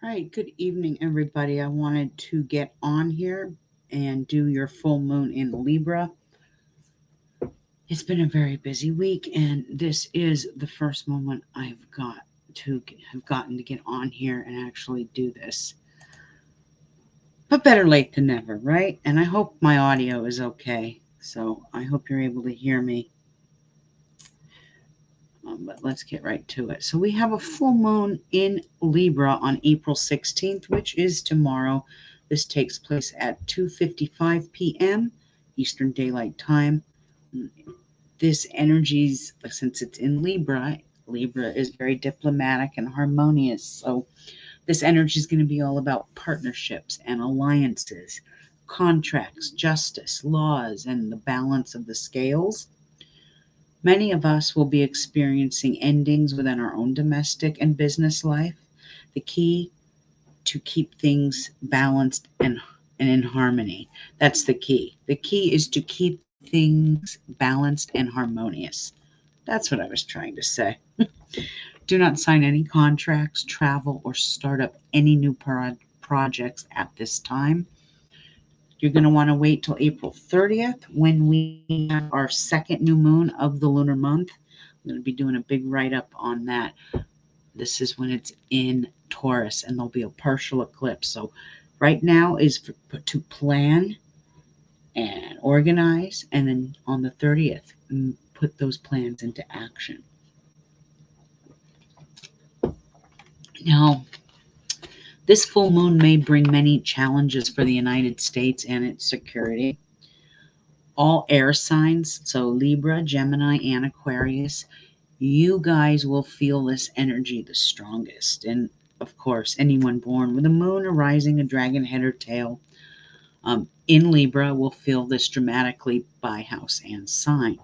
right, good evening, everybody. I wanted to get on here and do your full moon in Libra. It's been a very busy week, and this is the first moment have gotten to get on here and actually do this. But better late than never, right? And I hope my audio is okay. So I hope you're able to hear me. But let's get right to it. So we have a full moon in Libra on April 16th, which is tomorrow. This takes place at 2:55 p.m. Eastern Daylight Time. This energy's, since it's in Libra, Libra is very diplomatic and harmonious. So this energy is going to be all about partnerships and alliances, contracts, justice, laws, and the balance of the scales. Many of us will be experiencing endings within our own domestic and business life. The key to keep things balanced and in harmony. That's the key. The key is to keep things balanced and harmonious. That's what I was trying to say. Do not sign any contracts, travel, or start up any new projects at this time. You're going to want to wait till April 30th when we have our second new moon of the lunar month. I'm going to be doing a big write-up on that. This is when it's in Taurus, and there'll be a partial eclipse. So right now is to plan and organize, and then on the 30th, put those plans into action. Now, this full moon may bring many challenges for the United States and its security. All air signs, so Libra, Gemini, and Aquarius, you guys will feel this energy the strongest. And of course, anyone born with a moon, a rising, a dragon head or tail in Libra will feel this dramatically by house and sign.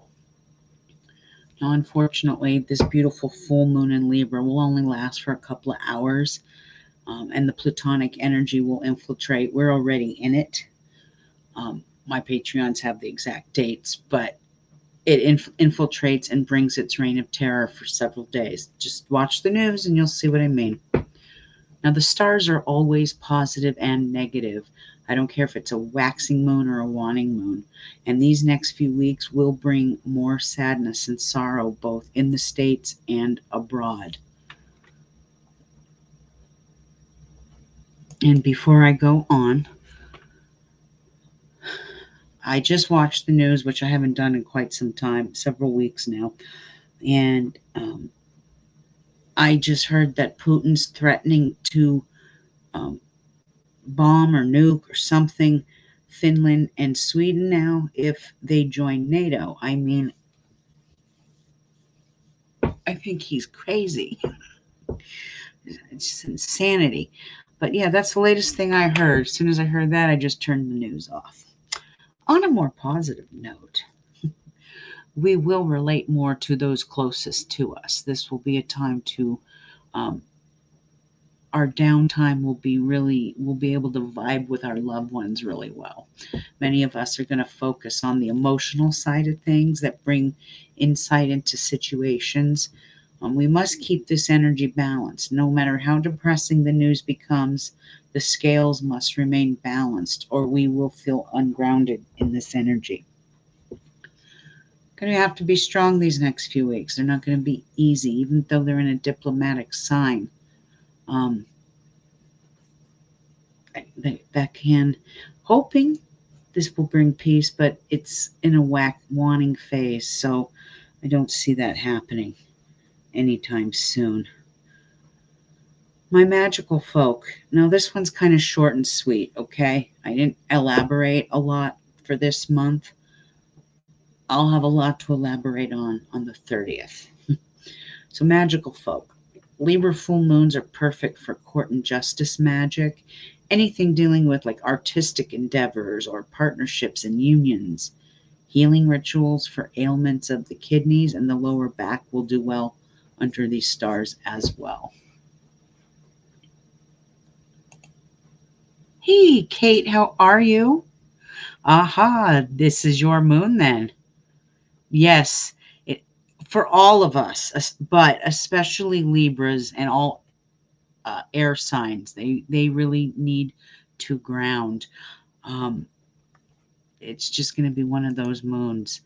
Now, unfortunately, this beautiful full moon in Libra will only last for a couple of hours. And the Plutonic energy will infiltrate. We're already in it. My Patreons have the exact dates, but it infiltrates and brings its reign of terror for several days. Just watch the news and you'll see what I mean. Now, the stars are always positive and negative. I don't care if it's a waxing moon or a waning moon. And these next few weeks will bring more sadness and sorrow both in the States and abroad. And before I go on, I just watched the news, which I haven't done in quite some time, several weeks now. And I just heard that Putin's threatening to bomb or nuke or something Finland and Sweden now if they join NATO. I mean, I think he's crazy. It's just insanity. But yeah, that's the latest thing I heard. As soon as I heard that, I just turned the news off. On a more positive note, we will relate more to those closest to us. This will be a time to, our downtime will be able to vibe with our loved ones really well. Many of us are going to focus on the emotional side of things that bring insight into situations. We must keep this energy balanced. No matter how depressing the news becomes, the scales must remain balanced or we will feel ungrounded in this energy. Going to have to be strong these next few weeks. They're not going to be easy, even though they're in a diplomatic sign. That can, hoping this will bring peace, but it's in a waning phase, so I don't see that happening anytime soon. My magical folk. Now this one's kind of short and sweet, okay? I didn't elaborate a lot for this month. I'll have a lot to elaborate on the 30th. So magical folk. Libra full moons are perfect for court and justice magic. Anything dealing with like artistic endeavors or partnerships and unions. Healing rituals for ailments of the kidneys and the lower back will do well under these stars as well. Hey, Kate, how are you? Aha, this is your moon then. Yes, for all of us, but especially Libras and all air signs. They really need to ground. Um, it's just going to be one of those moons.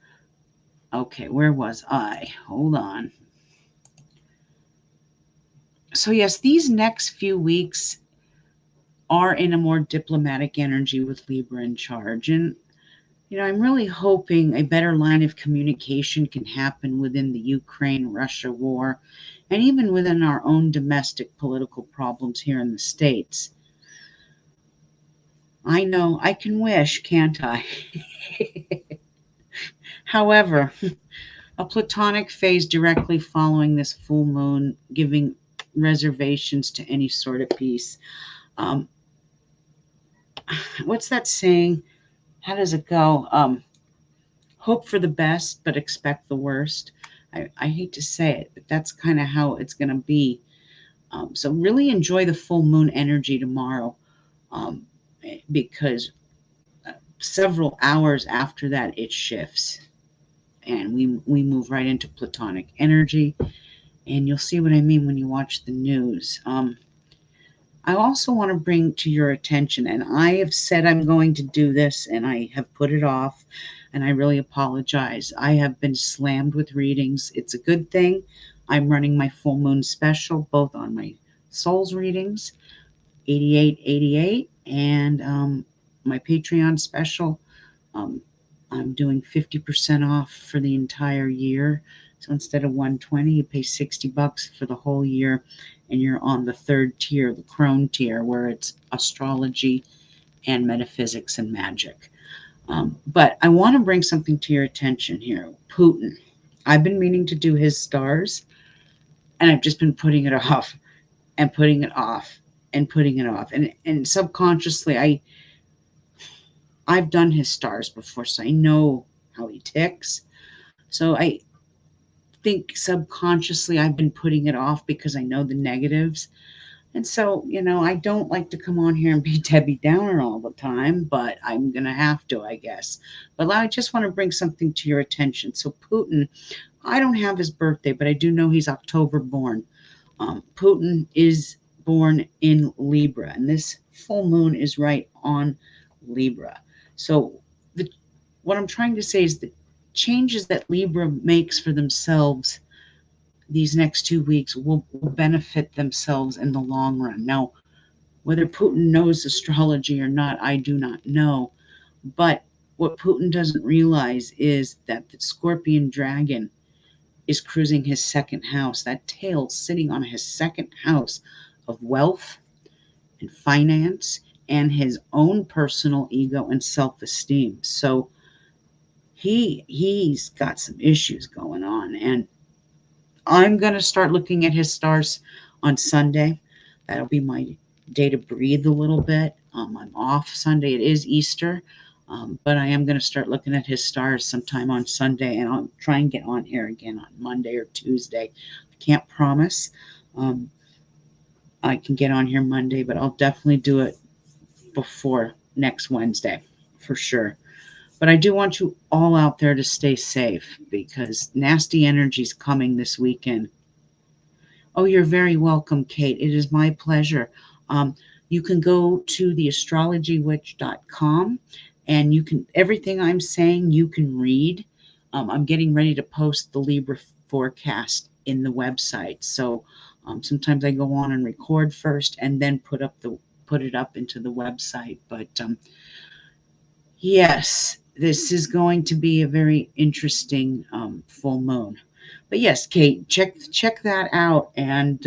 Okay, where was I? Hold on. So yes, these next few weeks are in a more diplomatic energy with Libra in charge. And, I'm really hoping a better line of communication can happen within the Ukraine-Russia war and even within our own domestic political problems here in the States. I know I can wish, can't I? However, a Platonic phase directly following this full moon, giving reservations to any sort of peace. Um, what's that saying? How does it go? Hope for the best, but expect the worst. I hate to say it, but that's kind of how it's going to be. So really enjoy the full moon energy tomorrow, um, because several hours after that it shifts, and we move right into Platonic energy, and you'll see what I mean when you watch the news. I also want to bring to your attention, and I have said I'm going to do this, and I have put it off, and I really apologize. I have been slammed with readings. It's a good thing. I'm running my full moon special, both on my souls readings, 8888, and my Patreon special. Um, I'm doing 50% off for the entire year. So instead of 120, you pay $60 for the whole year, and you're on the third tier, the crone tier, where it's astrology and metaphysics and magic. But I want to bring something to your attention here. Putin. I've been meaning to do his stars, and I've just been putting it off and putting it off and putting it off. And subconsciously, I've done his stars before, so I know how he ticks. So I think subconsciously I've been putting it off because I know the negatives. And so, I don't like to come on here and be Debbie Downer all the time, but I'm going to have to, I guess. But I just want to bring something to your attention. So, Putin, I don't have his birthday, but I do know he's October born. Putin is born in Libra, and this full moon is right on Libra. So, what I'm trying to say is the changes that Libra makes for themselves these next 2 weeks will benefit themselves in the long run. Now, whether Putin knows astrology or not, I do not know. But what Putin doesn't realize is that the scorpion dragon is cruising his second house, that tail sitting on his second house of wealth and finance and his own personal ego and self-esteem. So he's got some issues going on, and I'm going to start looking at his stars on Sunday. That'll be my day to breathe a little bit. I'm off Sunday. It is Easter, but I am going to start looking at his stars sometime on Sunday, and I'll try and get on here again on Monday or Tuesday. I can't promise I can get on here Monday, but I'll definitely do it before next Wednesday for sure. But I do want you all out there to stay safe because nasty energy is coming this weekend. Oh, you're very welcome, Kate. It is my pleasure. You can go to theastrologywitch.com, and everything I'm saying you can read. I'm getting ready to post the Libra forecast in the website. So sometimes I go on and record first and then put it up into the website. But yes, this is going to be a very interesting full moon. But yes, Kate, check that out. And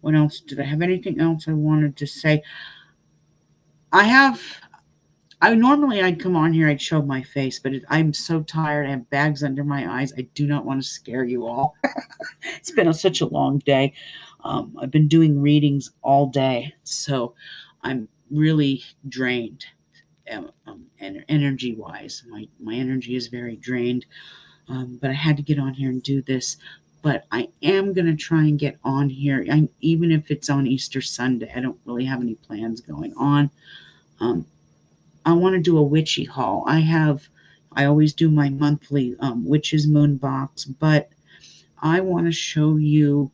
what else? Did I have anything else I wanted to say? Normally I'd come on here, I'd show my face, but I'm so tired. I have bags under my eyes. I do not want to scare you all. It's been such a long day. I've been doing readings all day, so I'm really drained. And energy wise, my energy is very drained. But I had to get on here and do this. But I am going to try and get on here, even if it's on Easter Sunday. I don't really have any plans going on. I want to do a witchy haul. I always do my monthly Witches Moon box, but I want to show you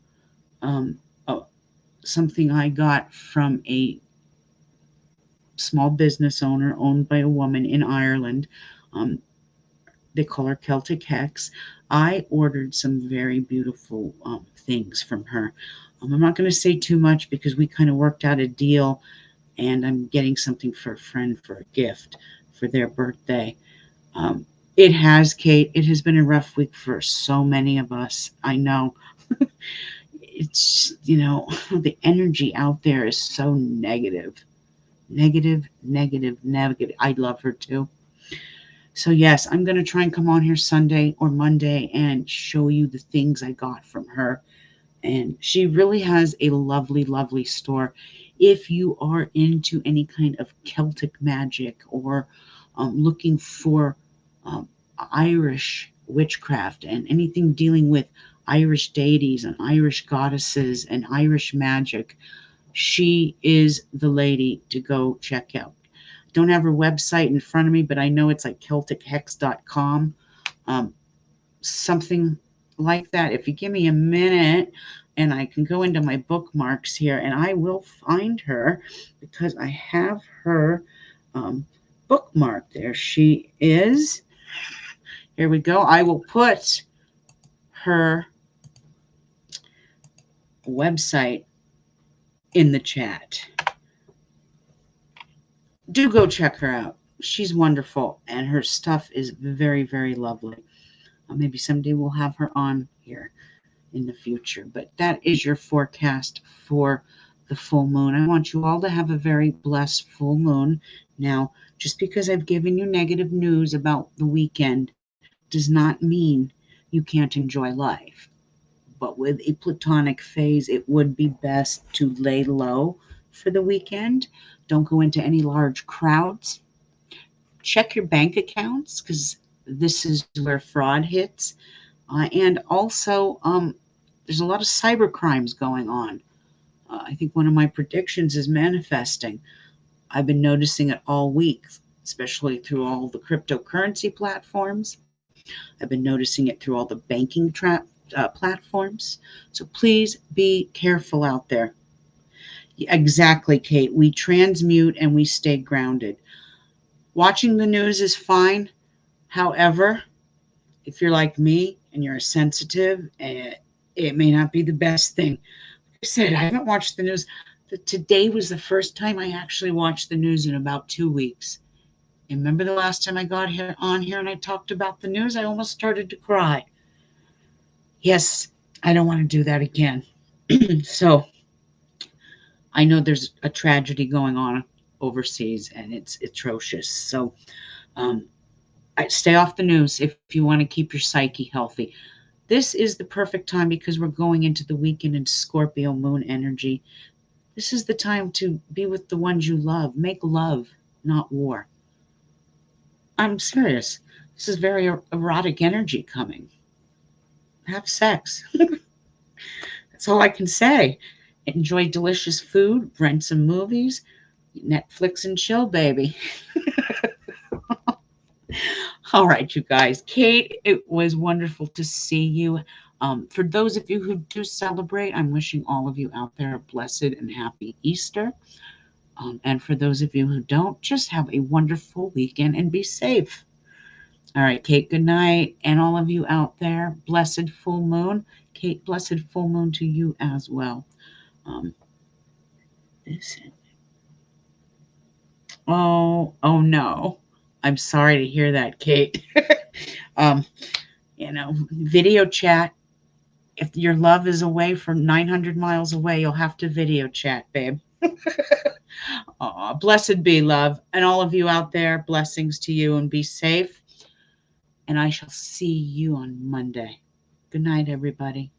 something I got from a small business owner owned by a woman in Ireland. Um, they call her Celtic Hex. I ordered some very beautiful things from her. I'm not going to say too much because we kind of worked out a deal, and I'm getting something for a friend for a gift for their birthday. Um, it has, Kate, it has been a rough week for so many of us. I know. It's, the energy out there is so negative. Negative, negative, negative. I love her too. So, yes, I'm going to try and come on here Sunday or Monday and show you the things I got from her. And she really has a lovely, lovely store. If you are into any kind of Celtic magic or looking for um, Irish witchcraft and anything dealing with Irish deities and Irish goddesses and Irish magic, she is the lady to go check out. Don't have her website in front of me, but I know it's like CelticHex.com, something like that. If you give me a minute and I can go into my bookmarks here and I will find her because I have her bookmark. There she is. Here we go. I will put her website in the chat. Do go check her out. She's wonderful and her stuff is very, very lovely. Maybe someday we'll have her on here in the future. But that is your forecast for the full moon. I want you all to have a very blessed full moon. Now, just because I've given you negative news about the weekend does not mean you can't enjoy life. But with a Plutonic phase, it would be best to lay low for the weekend. Don't go into any large crowds. Check your bank accounts because this is where fraud hits. And also, there's a lot of cyber crimes going on. I think one of my predictions is manifesting. I've been noticing it all week, especially through all the cryptocurrency platforms. I've been noticing it through all the banking platforms. So please be careful out there. Exactly, Kate. We transmute and we stay grounded. Watching the news is fine. However, if you're like me and you're sensitive, it may not be the best thing. Like I said, I haven't watched the news. Today was the first time I actually watched the news in about 2 weeks. And remember the last time I got on here and I talked about the news? I almost started to cry. Yes, I don't want to do that again. So I know there's a tragedy going on overseas and it's atrocious. So stay off the news if you want to keep your psyche healthy. This is the perfect time because we're going into the weekend in Scorpio moon energy. This is the time to be with the ones you love. Make love, not war. I'm serious. This is very erotic energy coming. Have sex. That's all I can say. Enjoy delicious food, rent some movies, Netflix and chill, baby. All right, you guys. Kate, it was wonderful to see you. For those of you who do celebrate, I'm wishing all of you out there a blessed and happy Easter. And for those of you who don't, just have a wonderful weekend and be safe. All right, Kate, good night. And all of you out there, blessed full moon. Kate, blessed full moon to you as well. Listen. Oh no. I'm sorry to hear that, Kate. Video chat. If your love is away from 900 miles away, you'll have to video chat, babe. Blessed be love. And all of you out there, blessings to you and be safe. And I shall see you on Monday. Good night, everybody.